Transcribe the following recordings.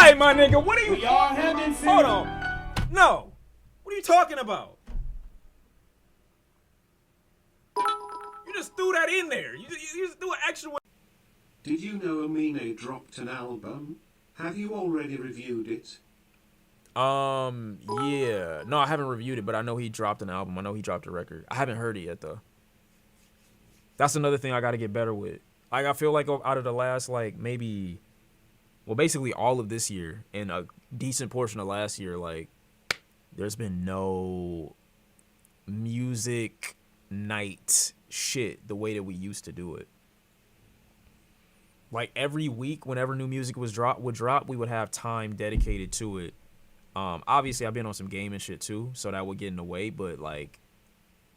right, my nigga. What are you? Y'all haven't seen. Hold on. No. What are you talking about? You just threw that in there. You just threw an extra one. Did you know Amine dropped an album? Have you already reviewed it? Yeah. No, I haven't reviewed it, but I know he dropped an album. I know he dropped a record. I haven't heard it yet, though. That's another thing I got to get better with. Like, I feel like out of the last, like, maybe, well, basically all of this year and a decent portion of last year, like, there's been no music night shit the way that we used to do it. Like, every week, whenever new music would drop, we would have time dedicated to it. Obviously, I've been on some gaming shit, too, so that would get in the way, but, like,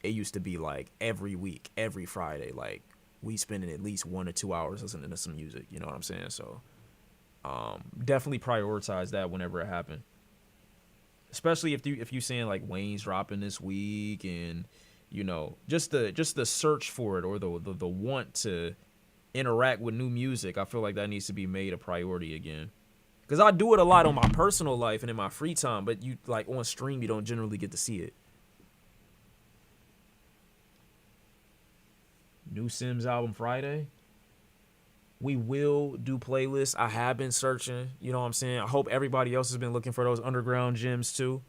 it used to be, like, every week, every Friday, like, we spending at least 1 or 2 hours listening to some music, you know what I'm saying? So, definitely prioritize that whenever it happened. Especially if you saying, like, Wayne's dropping this week and, you know, just the search for it or the want to interact with new music, I feel like that needs to be made a priority again. Because I do it a lot on my personal life and in my free time, but you, like, on stream, you don't generally get to see it. New Sims album Friday. We will do playlists. I have been searching, you know what I'm saying? I hope everybody else has been looking for those underground gems too.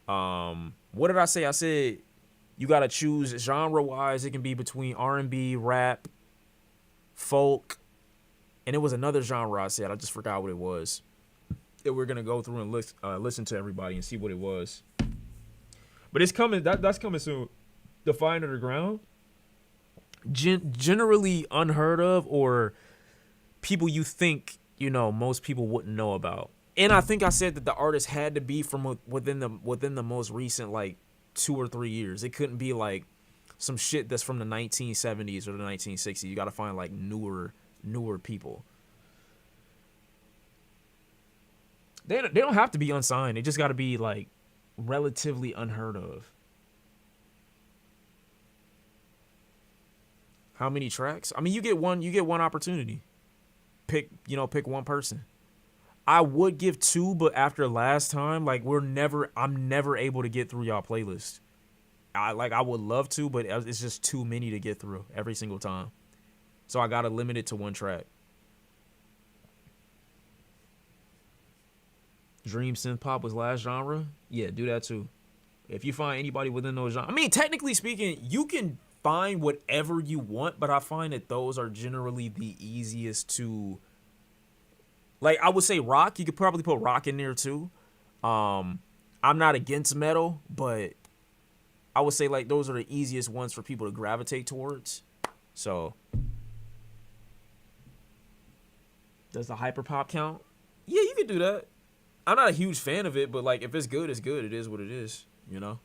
What did I say? I said you got to choose genre-wise. It can be between R&B, rap, folk, and it was another genre I said. I just forgot what it was. That we're going to go through and listen to everybody and see what it was. But it's coming. That's coming soon. Define Underground. Generally unheard of, or people you think, you know, most people wouldn't know about. And I think I said that the artist had to be from within the most recent, like, 2 or 3 years. It couldn't be like some shit that's from the 1970s or the 1960s. You got to find, like, newer people. They don't have to be unsigned. They just got to be, like, relatively unheard of. How many tracks? I mean, you get one opportunity. Pick one person. I would give 2, but after last time, like, I'm never able to get through y'all playlist. I would love to, but it's just too many to get through every single time. So I got to limit it to 1 track. Dream synth pop was last genre? Yeah, do that too. If you find anybody within those genres, I mean, technically speaking, you can find whatever you want, but I find that those are generally the easiest to, like, I would say rock. You could probably put rock in there too. I'm not against metal, but I would say, like, those are the easiest ones for people to gravitate towards. So, does the hyperpop count? Yeah, you could do that. I'm not a huge fan of it, but, like, if it's good, it's good. It is what it is, you know?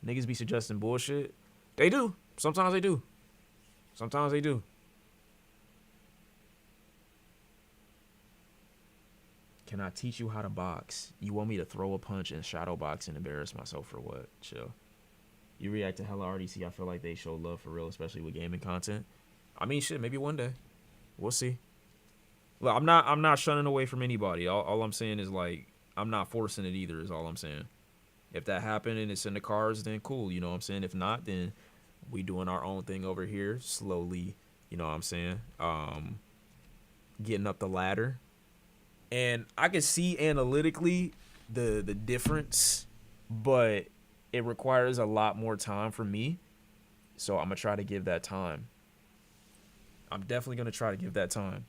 Niggas be suggesting bullshit. They do. Sometimes they do. Sometimes they do. Can I teach you how to box? You want me to throw a punch and shadow box and embarrass myself for what? Chill. You react to hella RDC. I feel like they show love for real, especially with gaming content. I mean, shit, maybe one day. We'll see. Look, I'm not shunning away from anybody. All I'm saying is, like, I'm not forcing it either, is all I'm saying. If that happened and it's in the cards, then cool, you know what I'm saying? If not, then we doing our own thing over here, slowly, you know what I'm saying? Getting up the ladder. And I can see analytically the difference, but it requires a lot more time for me. So I'm going to try to give that time. I'm definitely going to try to give that time.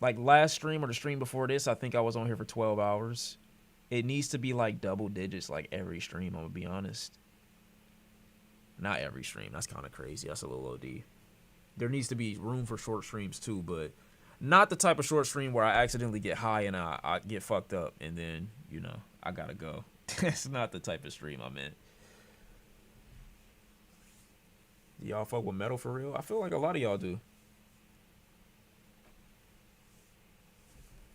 Like, last stream or the stream before this, I think I was on here for 12 hours. It needs to be, like, double digits, like, every stream, I'm going to be honest. Not every stream. That's kind of crazy. That's a little OD. There needs to be room for short streams, too, but not the type of short stream where I accidentally get high and I get fucked up and then, you know, I got to go. That's not the type of stream I'm in. Do y'all fuck with metal for real? I feel like a lot of y'all do.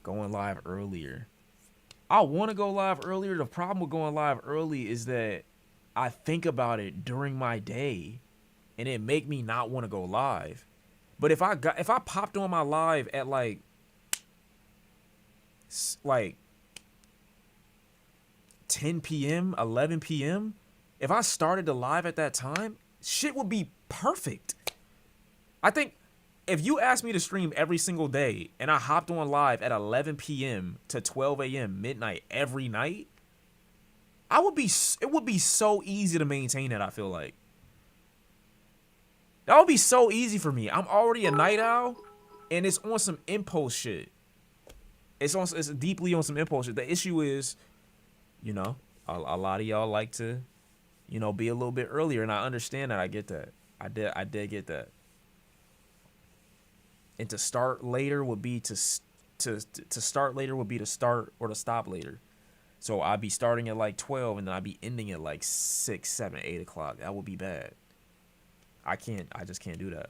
Going live earlier. I want to go live earlier. The problem with going live early is that I think about it during my day and it make me not want to go live. But if I popped on my live at like 10 p.m., 11 p.m., if I started the live at that time, shit would be perfect. I think if you asked me to stream every single day and I hopped on live at 11 p.m. to 12 a.m. midnight every night, it would be so easy to maintain that, I feel like. That would be so easy for me. I'm already a night owl, and it's on some impulse shit. It's deeply on some impulse shit. The issue is, you know, a lot of y'all like to, you know, be a little bit earlier, and I understand that. I get that. I did get that. And to start later would be to start later would be to start or to stop later. So I'd be starting at like 12, and then I'd be ending at like 6, 7, 8 o'clock. That would be bad. I just can't do that.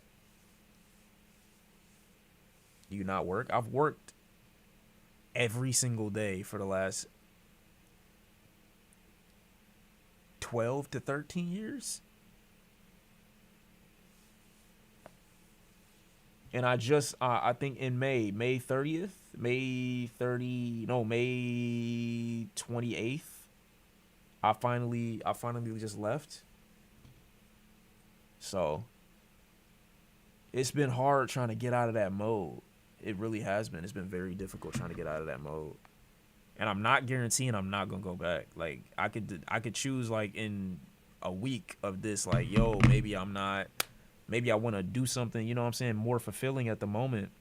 Do you not work? I've worked every single day for the last 12 to 13 years. And I just, I think in May 28th, I finally just left. So it's been hard trying to get out of that mode. It really has been. It's been very difficult trying to get out of that mode. And I'm not guaranteeing I'm not gonna go back. Like I could choose like in a week of this, like, yo, maybe I want to do something, you know what I'm saying, more fulfilling at the moment.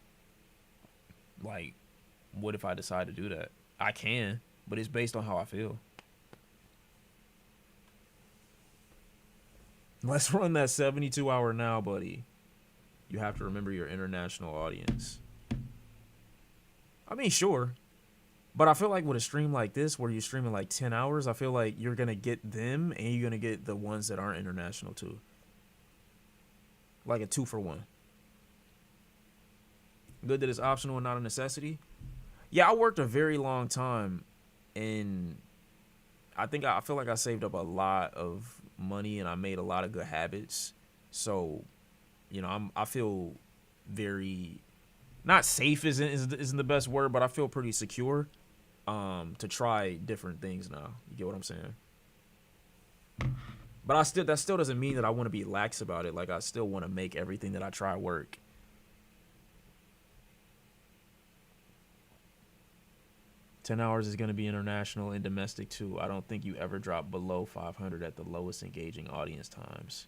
Like, what if I decide to do that? I can, but it's based on how I feel. Let's run that 72-hour now, buddy. You have to remember your international audience. I mean, sure. But I feel like with a stream like this, where you're streaming like 10 hours, I feel like you're going to get them and you're going to get the ones that aren't international too. Like a 2-for-1. Good that it's optional and not a necessity. Yeah, I worked a very long time, and I feel like I saved up a lot of money and I made a lot of good habits. So, you know, I feel very, not safe isn't the best word, but I feel pretty secure to try different things now. You get what I'm saying? But that still doesn't mean that I want to be lax about it. Like, I still want to make everything that I try work. $10 is going to be international and domestic too. I don't think you ever drop below 500 at the lowest engaging audience times.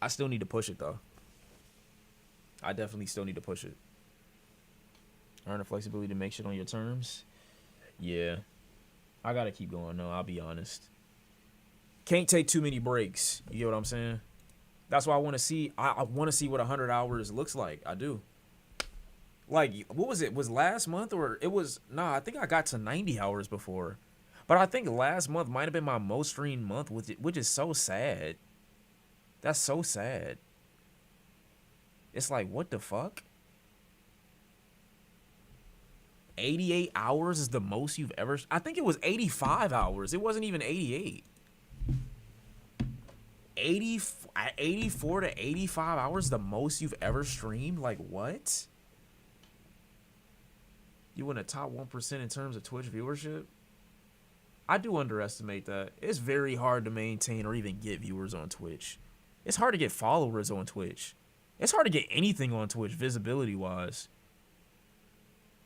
I still need to push it though. I definitely still need to push it. Earn the flexibility to make shit on your terms. Yeah. I gotta keep going though, I'll be honest. Can't take too many breaks. You get what I'm saying? That's why I want to see. I want to see what 100 hours looks like. I do. Like, what was it? Was last month or it was? Nah, I think I got to 90 hours before. But I think last month might have been my most streamed month, which is so sad. That's so sad. It's like, what the fuck? 88 hours is the most you've ever... I think it was 85 hours. It wasn't even 88. 84 to 85 hours the most you've ever streamed? Like, what? You in the top 1% in terms of Twitch viewership? I do underestimate that. It's very hard to maintain or even get viewers on Twitch. It's hard to get followers on Twitch. It's hard to get anything on Twitch visibility-wise.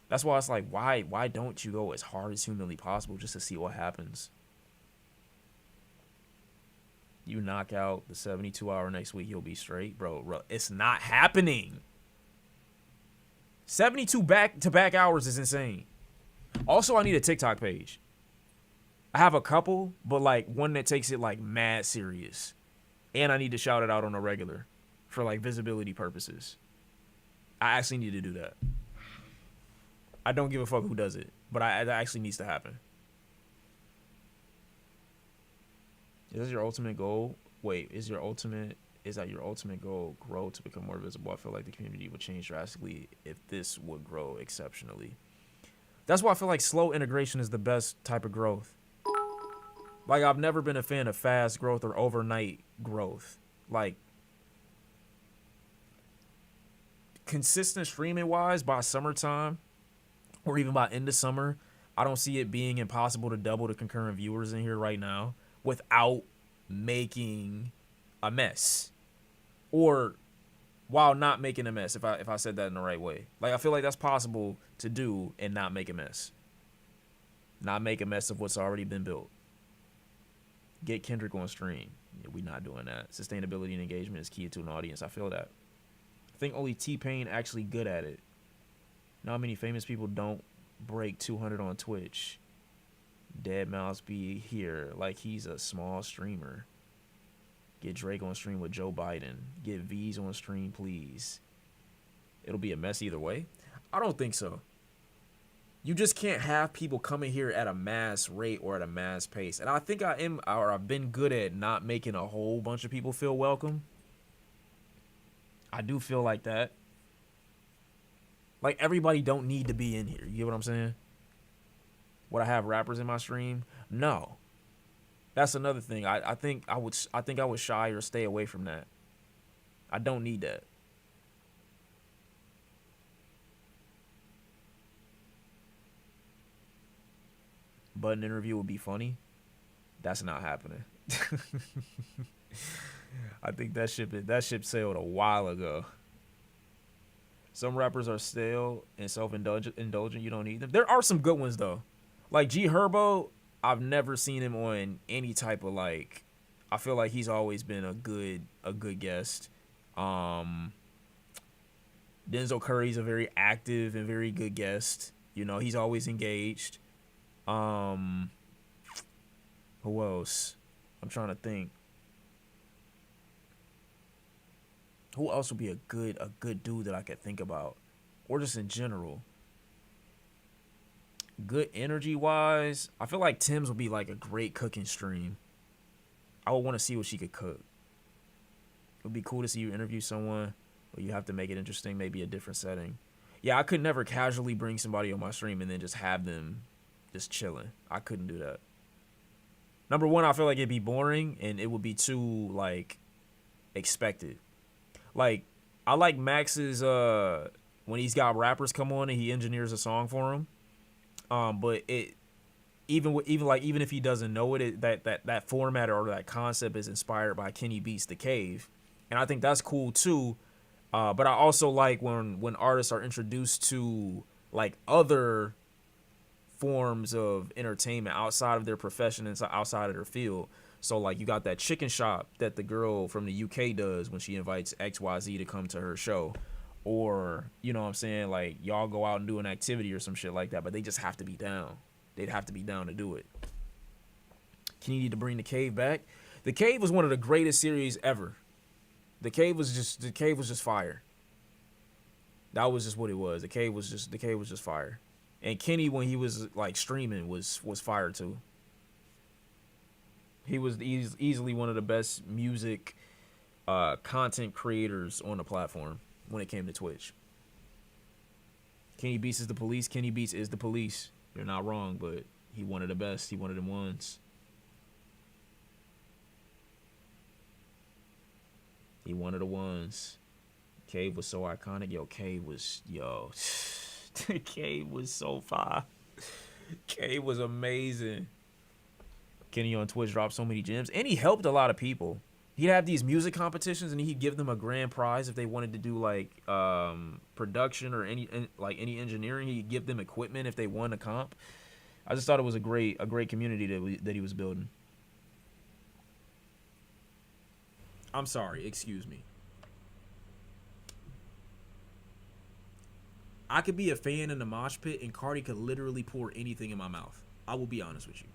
That's why it's like, why don't you go as hard as humanly possible just to see what happens? You knock out the 72-hour next week, you'll be straight. Bro, it's not happening. 72 back-to-back hours is insane. Also, I need a TikTok page. I have a couple, but like one that takes it like mad serious. And I need to shout it out on a regular for like visibility purposes. I actually need to do that. I don't give a fuck who does it, but that actually needs to happen. Is that your ultimate goal? Wait, is that your ultimate goal? Grow to become more visible? I feel like the community would change drastically if this would grow exceptionally. That's why I feel like slow integration is the best type of growth. Like, I've never been a fan of fast growth or overnight growth. Like, consistent streaming wise by summertime or even by end of summer, I don't see it being impossible to double the concurrent viewers in here right now without making a mess. Or while not making a mess, if I said that in the right way. Like, I feel like that's possible to do and not make a mess. Not make a mess of what's already been built. Get Kendrick on stream. Yeah, we're not doing that. Sustainability and engagement is key to an audience. I feel that. I think only T-Pain actually good at it. Not many famous people don't break 200 on Twitch. Dead Mouse be here like he's a small streamer. Get Drake on stream with Joe Biden. Get V's on stream, please. It'll be a mess either way. I don't think so. You just can't have people coming here at a mass rate or at a mass pace. And I think I've been good at not making a whole bunch of people feel welcome. I do feel like that. Like, everybody don't need to be in here. You get what I'm saying? Would I have rappers in my stream? No. That's another thing. I think I would shy or stay away from that. I don't need that. But an interview would be funny. That's not happening. I think that ship sailed a while ago. Some rappers are stale and self-indulgent. You don't need them. There are some good ones though. Like G Herbo, I've never seen him on any type of like. I feel like he's always been a good guest. Denzel Curry's a very active and very good guest. You know, he's always engaged. Who else? I'm trying to think. Who else would be a good dude that I could think about? Or just in general. Good energy wise, I feel like Tim's would be like a great cooking stream. I would want to see what she could cook. It would be cool to see you interview someone, but you have to make it interesting, maybe a different setting. Yeah, I could never casually bring somebody on my stream and then just have them just chilling. I couldn't do that. Number one, I feel like it'd be boring and it would be too like expected. Like, I like Max's when he's got rappers come on and he engineers a song for him. But it even if he doesn't know it, that format or that concept is inspired by Kenny Beats The Cave, and I think that's cool too. But I also like when artists are introduced to like other forms of entertainment outside of their profession and outside of their field. So like you got that chicken shop that the girl from the UK does when she invites XYZ to come to her show. Or, you know what I'm saying, like y'all go out and do an activity or some shit like that, but they just have to be down. They'd have to be down to do it. Can you need to bring The Cave back? The Cave was one of the greatest series ever. The Cave was just fire. That was just what it was. The Cave was just fire. And Kenny, when he was like streaming, was fire too. He was easily one of the best music content creators on the platform when it came to Twitch. Kenny Beats is the police. Kenny Beats is the police. You're not wrong, but he one of the best. He one of them ones. He one of the ones. Cave was so iconic. Cave was so fire. Cave was amazing. Kenny on Twitch dropped so many gems, and he helped a lot of people. He'd have these music competitions, and he'd give them a grand prize if they wanted to do like production or any engineering. He'd give them equipment if they won a comp. I just thought it was a great community that he was building. I'm sorry, excuse me. I could be a fan in the mosh pit, and Cardi could literally pour anything in my mouth. I will be honest with you.